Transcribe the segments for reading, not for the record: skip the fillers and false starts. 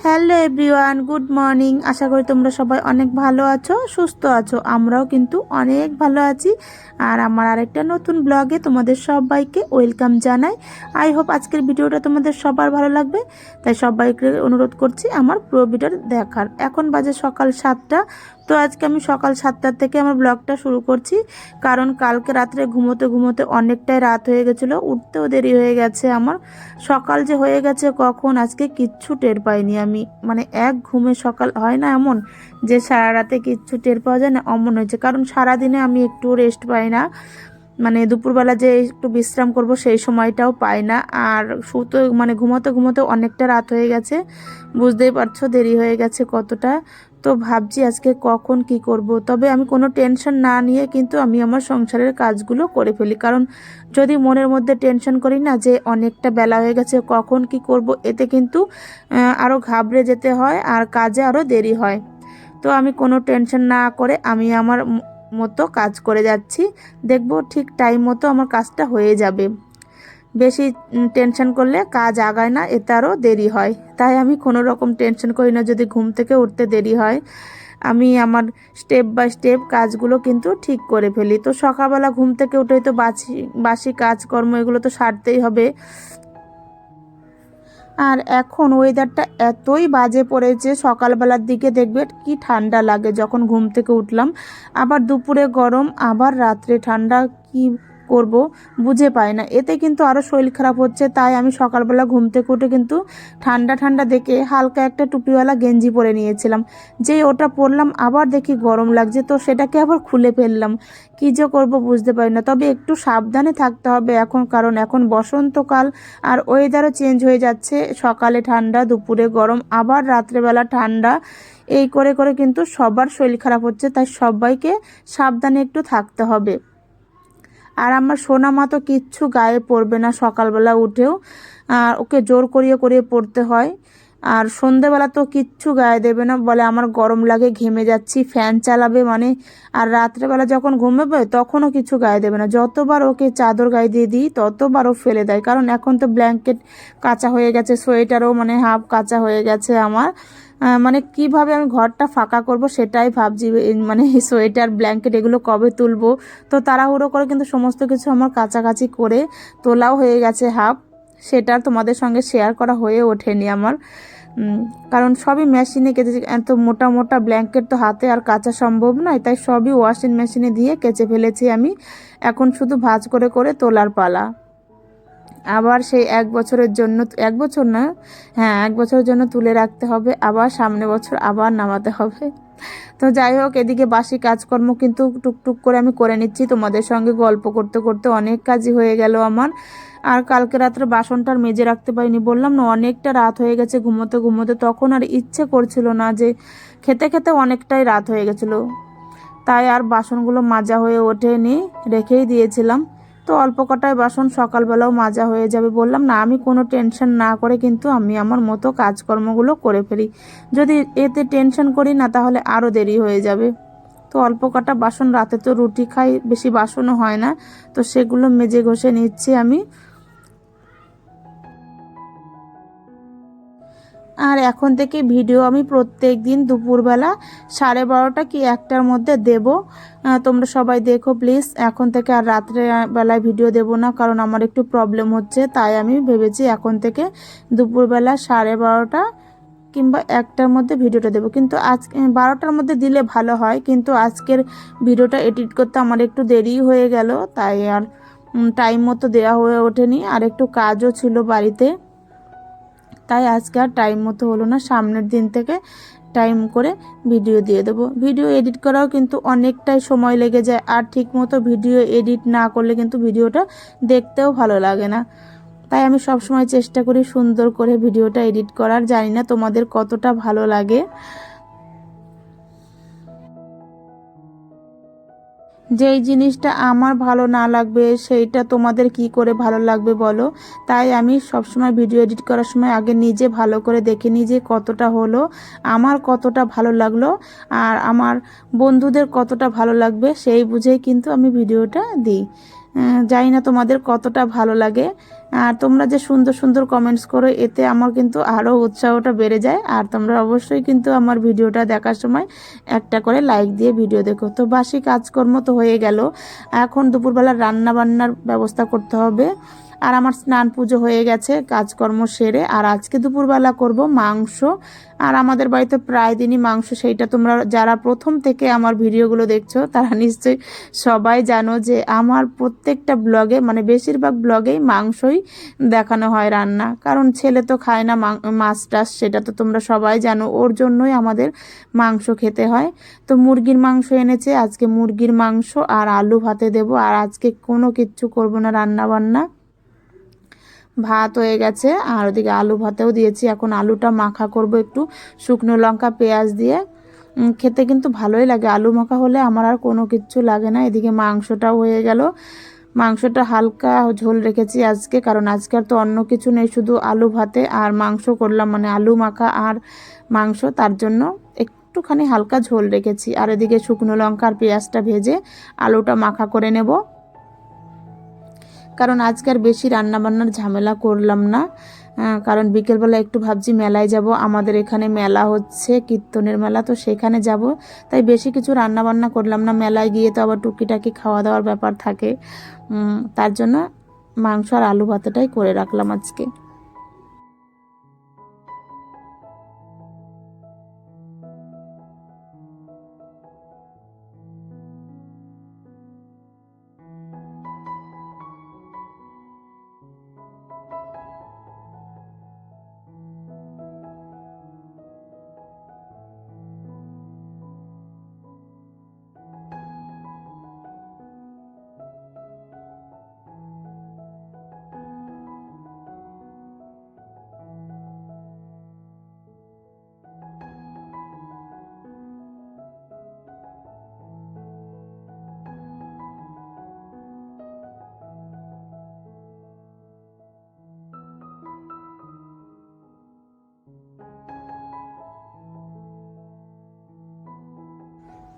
Hello everyone, good morning. আশা করি তোমরা সবাই অনেক ভালো আছো, সুস্থ আছো। আমরাও কিন্তু অনেক ভালো আছি। আর আমার আরেকটা নতুন ব্লগে তোমাদের সবাইকে ওয়েলকাম জানাই। আই হোপ আজকের ভিডিওটা তোমাদের সবার ভালো লাগবে, তাই সবাইকে অনুরোধ করছি আমার পুরো ভিডিও দেখার। এখন বাজে সকাল 7টা। তো আজকে আমি সকাল 7টার থেকে আমার ব্লগটা শুরু করছি, কারণ কালকে রাত্রে ঘুমোতে ঘুমোতে অনেকটাই রাত হয়ে গেছিলো, উঠতেও দেরি হয়ে গেছে আমার। সকাল যে হয়ে গেছে কখন আজকে কিচ্ছু টের পাইনি আমি, মানে এক ঘুমে সকাল হয় না এমন যে সারা রাতে কিচ্ছু টের পাওয়া যায় না, অমন হয়েছে। কারণ সারাদিনে আমি একটু রেস্ট পাই না, মানে দুপুরবেলা যে একটু বিশ্রাম করব সেই সময়টাও পাই না। আর শুতে মানে ঘুমোতে ঘুমোতে অনেকটা রাত হয়ে গেছে, বুঝতেই পারছো দেরি হয়ে গেছে কতটা। তো ভাবছি আজকে কখন কি করব। তবে আমি কোনো টেনশন না নিয়ে কিন্তু আমি আমার সংসারের কাজগুলো করে ফেলি, কারণ যদি মনের মধ্যে টেনশন করি না যে অনেকটা বেলা হয়ে গেছে কখন কি করব, এতে কিন্তু আরও ঘাবড়ে যেতে হয় আর কাজে আরও দেরি হয়। তো আমি কোনো টেনশন না করে আমি আমার মতো কাজ করে যাচ্ছি, দেখব ঠিক টাইম মতো আমার কাজটা হয়ে যাবে। বেশি টেনশন করলে কাজ আগায় না, এতে আরও দেরি হয়। তাই আমি কোনো রকম টেনশন করি না যদি ঘুম থেকে উঠতে দেরি হয়। আমি আমার স্টেপ বাই স্টেপ কাজগুলো কিন্তু ঠিক করে ফেলি। তো সকালবেলা ঘুম থেকে উঠেই তো বাসি কাজকর্ম এগুলো তো সারতেই হবে। আর এখন ওয়েদারটা এতই বাজে পড়েছে, সকালবেলার দিকে দেখবে কি ঠান্ডা লাগে যখন ঘুম থেকে উঠলাম, আবার দুপুরে গরম, আবার রাত্রে ঠান্ডা। কি করব বুঝে পাই না, এতে কিন্তু আরও শরীর খারাপ হচ্ছে। তাই আমি সকালবেলা ঘুম থেকে উঠে কিন্তু ঠান্ডা ঠান্ডা দেখে হালকা একটা টুপিওয়ালা গেঞ্জি পরে নিয়েছিলাম। যেই ওটা পরলাম আবার দেখি গরম লাগছে, তো সেটাকে আবার খুলে ফেললাম। কী যে করব বুঝতে পারি না। তবে একটু সাবধানে থাকতে হবে এখন, কারণ এখন বসন্তকাল আর ওয়েদারও চেঞ্জ হয়ে যাচ্ছে। সকালে ঠান্ডা, দুপুরে গরম, আবার রাত্রেবেলা ঠান্ডা। এই করে করে কিন্তু সবার শরীর খারাপ হচ্ছে, তাই সবাইকে সাবধানে একটু থাকতে হবে। আর আমার সোনা মা তো কিচ্ছু গায়ে পড়বে না সকালবেলা উঠেও, আর ওকে জোর করিয়ে করিয়ে পড়তে হয়। আর সন্ধেবেলা তো কিচ্ছু গায়ে দেবে না, বলে আমার গরম লাগে, ঘেমে যাচ্ছি, ফ্যান চালাবে মানে। আর রাত্রেবেলা যখন ঘুমাবে তখনও কিছু গায়ে দেবে না। যতবার ওকে চাদর গায়ে দিয়ে দিই ততবার ও ফেলে দেয়, কারণ এখন তো ব্ল্যাঙ্কেট কাঁচা হয়ে গেছে, সোয়েটারও মানে হাফ কাঁচা হয়ে গেছে আমার। মানে কিভাবে আমি ঘরটা ফাঁকা করব সেটাই ভাবছি, মানে সোয়েটার ব্ল্যাঙ্কেট এগুলো কবে তুলবো। তো তাড়াহুড়ো করে কিন্তু সমস্ত কিছু আমার কাছাকাছি করে তোলাও হয়ে গেছে হাফ, সেটা তোমাদের সঙ্গে শেয়ার করা হয়ে ওঠেনি আমার। কারণ সবই মেশিনে কেচেছি, এত মোটা মোটা ব্ল্যাঙ্কেট তো হাতে আর কাচা সম্ভব নয়, তাই সবই ওয়াশিং মেশিনে দিয়ে কেচে ফেলেছি আমি। এখন শুধু ভাঁজ করে করে তোলার পালা। আবার সেই 1 বছরের জন্য, 1 বছর না, হ্যাঁ 1 বছরের জন্য তুলে রাখতে হবে, আবার সামনে বছর আবার নামাতে হবে। তো যাই হোক, এদিকে বাসি কাজকর্ম কিন্তু টুকটুক করে আমি করে নিচ্ছি। তোমাদের সঙ্গে গল্প করতে করতে অনেক কাজই হয়ে গেল আমার। আর কালকে রাত্রে বাসনটা আর মেজে রাখতে পারিনি, বললাম না অনেকটা রাত হয়ে গেছে ঘুমোতে ঘুমোতে, তখন আর ইচ্ছে করছিল না, যে খেতে খেতে অনেকটাই রাত হয়ে গেছিলো, তাই আর বাসনগুলো মাজা হয়ে ওঠেনি, রেখেই দিয়েছিলাম। তো অল্প কটায় বাসন সকালবেলাও মাজা হয়ে যাবে। বললাম না আমি কোনো টেনশন না করে কিন্তু আমি আমার মতো কাজকর্মগুলো করে ফেলি। যদি এতে টেনশন করি না তাহলে আরও দেরি হয়ে যাবে। তো অল্প কটা বাসন, রাতে তো রুটি খাই, বেশি বাসনও হয় না, তো সেগুলো মেজে ঘষে নিচ্ছি আমি। আর এখন থেকে ভিডিও আমি প্রত্যেক দিন দুপুরবেলা 12:30 কি 1টার মধ্যে দেব। তোমরা সবাই দেখো প্লিজ। এখন থেকে আর রাত্রে বেলায় ভিডিও দেব না, কারণ আমার একটু প্রবলেম হচ্ছে, তাই আমি ভেবেছি এখন থেকে দুপুরবেলা 12:30 কিংবা 1টার মধ্যে ভিডিওটা দেবো। কিন্তু আজ 12টার মধ্যে দিলে ভালো হয়, কিন্তু আজকের ভিডিওটা এডিট করতে আমার একটু দেরি হয়ে গেল, তাই আর টাইম মতো দেওয়া হয়ে ওঠেনি। আর একটু কাজও ছিল বাড়িতে, তাই আজকে আর টাইম মতো হলো না। সামনের দিন থেকে টাইম করে ভিডিও দিয়ে দেবো। ভিডিও এডিট করাও কিন্তু অনেকটাই সময় লেগে যায়, আর ঠিক মতো ভিডিও এডিট না করলে কিন্তু ভিডিওটা দেখতেও ভালো লাগে না। তাই আমি সবসময় চেষ্টা করি সুন্দর করে ভিডিওটা এডিট করার। জানি না তোমাদের কতটা ভালো লাগে। যেই জিনিসটা আমার ভালো না লাগবে সেইটা তোমাদের কি করে ভালো লাগবে বলো। তাই আমি সবসময় ভিডিও এডিট করার সময় আগে নিজে ভালো করে দেখে নিই যে কতটা হলো, আমার কতটা ভালো লাগলো, আর আমার বন্ধুদের কতটা ভালো লাগবে, সেই বুঝেই কিন্তু আমি ভিডিওটা দিই। জানি না তোমাদের কতটা ভালো লাগে। আর তোমরা যে সুন্দর সুন্দর কমেন্টস করো, এতে আমার কিন্তু আরও উৎসাহটা বেড়ে যায়। আর তোমরা অবশ্যই কিন্তু আমার ভিডিওটা দেখার সময় একটা করে লাইক দিয়ে ভিডিও দেখো। তো বাসি কাজকর্ম তো হয়ে গেল, এখন দুপুরবেলা রান্না বান্নার ব্যবস্থা করতে হবে। আর আমার স্নান পুজো হয়ে গেছে কাজকর্ম সেরে। আর আজকে দুপুরবেলা করব মাংস। আর আমাদের বাড়িতে প্রায় দিনই মাংস, সেইটা তোমরা যারা প্রথম থেকে আমার ভিডিওগুলো দেখছো তারা নিশ্চয়ই সবাই জানো যে আমার প্রত্যেকটা ব্লগে, মানে বেশিরভাগ ব্লগেই মাংসই দেখানো হয় রান্না। কারণ ছেলে তো খায় না মাছ টাছ, সেটা তো তোমরা সবাই জানো, ওর জন্যই আমাদের মাংস খেতে হয়। তো মুরগির মাংস এনেছে, আজকে মুরগির মাংস আর আলু ভাতে দেব। আর আজকে কোনো কিচ্ছু করব না রান্না বান্না, ভাত হয়ে গেছে। আর ওদিকে আলু ভাতেও দিয়েছি, এখন আলুটা মাখা করব একটু শুকনো লঙ্কা পেঁয়াজ দিয়ে। খেতে কিন্তু ভালোই লাগে, আলু মাখা হলে আমার আর কোনো কিচ্ছু লাগে না। এদিকে মাংসটাও হয়ে গেল, মাংসটা হালকা ঝোল রেখেছি আজকে, কারণ আজকে আর তো অন্য কিছু নেই, শুধু আলু ভাতে আর মাংস করলাম, মানে আলু মাখা আর মাংস, তার জন্য একটুখানি হালকা ঝোল রেখেছি। আর এদিকে শুকনো লঙ্কা আর পেঁয়াজটা ভেজে আলুটা মাখা করে নেব, কারণ আজকে আর বেশি রান্নাবান্নার ঝামেলা করলাম না। কারণ বিকেলবেলা একটু ভাবছি মেলায় যাব, আমাদের এখানে মেলা হচ্ছে, কীর্তনের মেলা, তো সেখানে যাব। তাই বেশি কিছু রান্নাবান্না করলাম না, মেলায় গিয়ে তো আবার টুকিটাকি খাওয়া দাওয়ার ব্যাপার থাকে। তার জন্য মাংস আর আলু ভাতেটাই করে রাখলাম আজকে।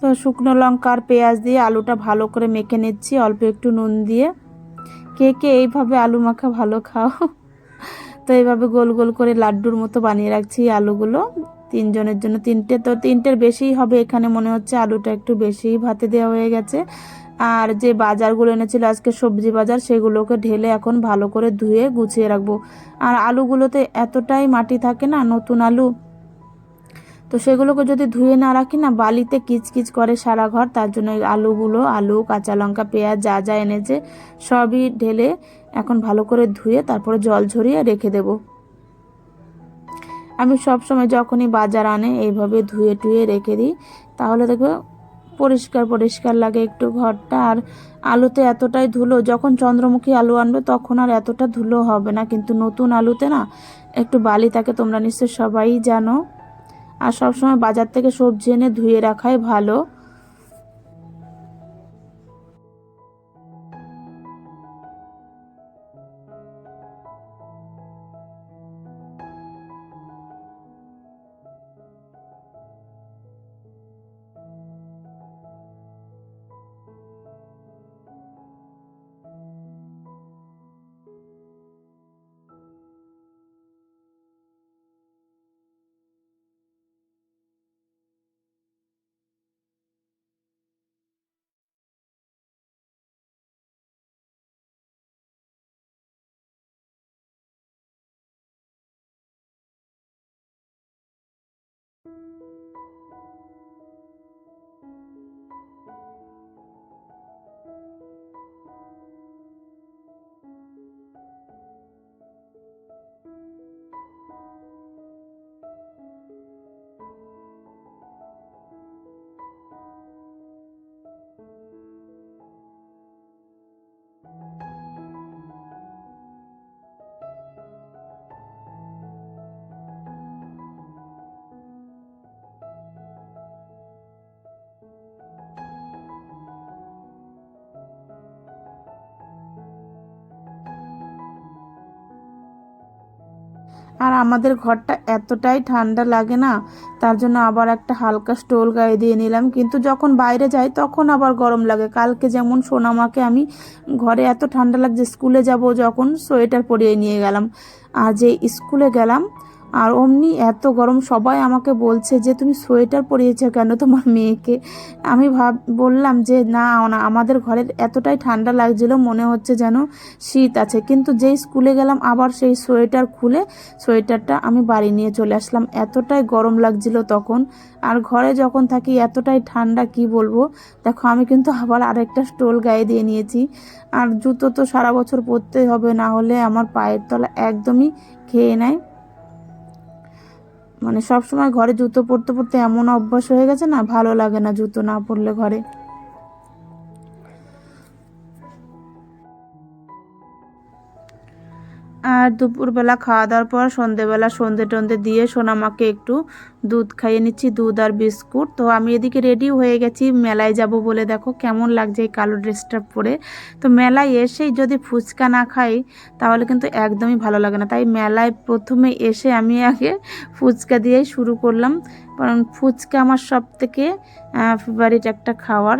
তো শুকনো লঙ্কা আর পেঁয়াজ দিয়ে আলুটা ভালো করে মেখে নিচ্ছি অল্প একটু নুন দিয়ে। কে কে এইভাবে আলু মাখা ভালো খাও? তো এইভাবে গোল গোল করে লাড্ডুর মতো বানিয়ে রাখছি আলুগুলো তিনজনের জন্য। তিনটে, তো তিনটের বেশিই হবে এখানে মনে হচ্ছে, আলুটা একটু বেশিই ভাতে দেওয়া হয়ে গেছে। আর যে বাজারগুলো এনেছিল আজকে সবজি বাজার, সেগুলোকে ঢেলে এখন ভালো করে ধুয়ে গুছিয়ে রাখবো। আর আলুগুলোতে এতটাই মাটি থাকে না, নতুন আলু, তো সেগুলোকে যদি ধুয়ে না রাখি না, বালিতে কিচকিচ করে সারা ঘর। তার জন্য আলুগুলো, আলু কাঁচা লঙ্কা পেঁয়াজ যা যা এনেছে সবই ঢেলে এখন ভালো করে ধুয়ে তারপরে জল ঝরিয়ে রেখে দেব। আমি সব সময় যখনই বাজার আনে এইভাবে ধুয়ে টুয়ে রেখে দিই, তাহলে দেখবে পরিষ্কার পরিষ্কার লাগে একটু ঘরটা। আর আলুতে এতটাই ধুলো, যখন চন্দ্রমুখী আলু আনবে তখন আর এতটা ধুলো হবে না, কিন্তু নতুন আলুতে না একটু বালি থাকে, তোমরা নিশ্চয় সবাই জানো। আর সবসময় বাজার থেকে সবজি এনে ধুয়ে রাখাই ভালো। আর আমাদের ঘরটা এতটাই ঠান্ডা লাগে না, তার জন্য আবার একটা হালকা স্টোল গায়ে দিয়ে নিলাম। কিন্তু যখন বাইরে যাই তখন আবার গরম লাগে। কালকে যেমন সোনামাকে আমি ঘরে এত ঠান্ডা লাগছে, স্কুলে যাব যখন সোয়েটার পরিয়ে নিয়ে গেলাম। আর যে স্কুলে গেলাম আর অমনি এত গরম, সবাই আমাকে বলছে যে তুমি সোয়েটার পরিয়েছো কেন তোমার মেয়েকে। আমি বললাম যে না না, আমাদের ঘরের এতটাই ঠান্ডা লাগছিল, মনে হচ্ছে যেন শীত আছে। কিন্তু যেই স্কুলে গেলাম আবার সেই সোয়েটার খুলে সোয়েটারটা আমি বাড়ি নিয়ে চলে আসলাম, এতটাই গরম লাগছিল তখন। আর ঘরে যখন থাকি এতটাই ঠান্ডা, কি বলবো। দেখো আমি কিন্তু আবার আরেকটা স্টোল গায়ে দিয়ে নিয়েছি। আর জুতো তো সারা বছর পরতেই হবে, না হলে আমার পায়ের তলা একদমই খেয়ে নেয়। মানে সব সময় ঘরে জুতো পরতে পরতে এমন অভ্যাস হয়ে গেছে না, ভালো লাগে না জুতো না পরলে ঘরে। আর দুপুরবেলা খাওয়া দাওয়ার পর সন্ধেবেলা সন্ধে টন্ধে দিয়ে সোনামাকে একটু দুধ খাইয়ে নিচ্ছি, দুধ আর বিস্কুট। তো আমি এদিকে রেডি হয়ে গেছি মেলায় যাব বলে। দেখো কেমন লাগছে এই কালো ড্রেসটা পরে। তো মেলায় এসেই যদি ফুচকা না খাই তাহলে কিন্তু একদমই ভালো লাগে না। তাই মেলায় প্রথমে এসে আমি আগে ফুচকা দিয়েই শুরু করলাম, কারণ ফুচকা আমার সব থেকে ফেভারিট একটা খাবার।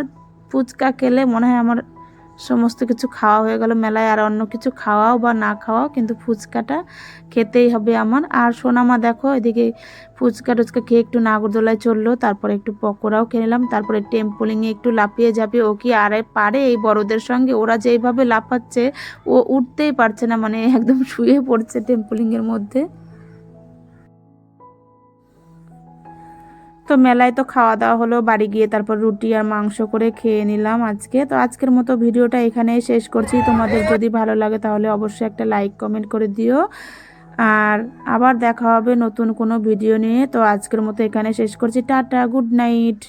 ফুচকা খেলে মনে হয় আমার সমস্ত কিছু খাওয়া হয়ে গেল মেলায়। আর অন্য কিছু খাওয়াও বা না খাওয়াও, কিন্তু ফুচকাটা খেতেই হবে আমার। আর সোনামা দেখো এদিকে ফুচকা টুচকা খেয়ে একটু নাগরদোলায় চললো, তারপরে একটু পকোড়াও খেয়ে নিলাম, তারপরে টেম্পোলিংয়ে একটু লাফিয়ে যাবে। ও কি আরে পারে এই বড়দের সঙ্গে? ওরা যেইভাবে লাফাচ্ছে ও উঠতেই পারছে না, মানে একদম শুয়ে পড়ছে টেম্পোলিংয়ের মধ্যে। তো মেলায় তো খাওয়া দাওয়া হলো, বাড়ি গিয়ে তারপর রুটি আর মাংস করে খেয়ে নিলাম আজকে। তো আজকের মতো ভিডিওটা এখানেই শেষ করছি। তোমাদের যদি ভালো লাগে তাহলে অবশ্যই একটা লাইক কমেন্ট করে দিও। আর আবার দেখা হবে নতুন কোনো ভিডিও নিয়ে। তো আজকের মতো এখানে শেষ করছি। Tata, good night.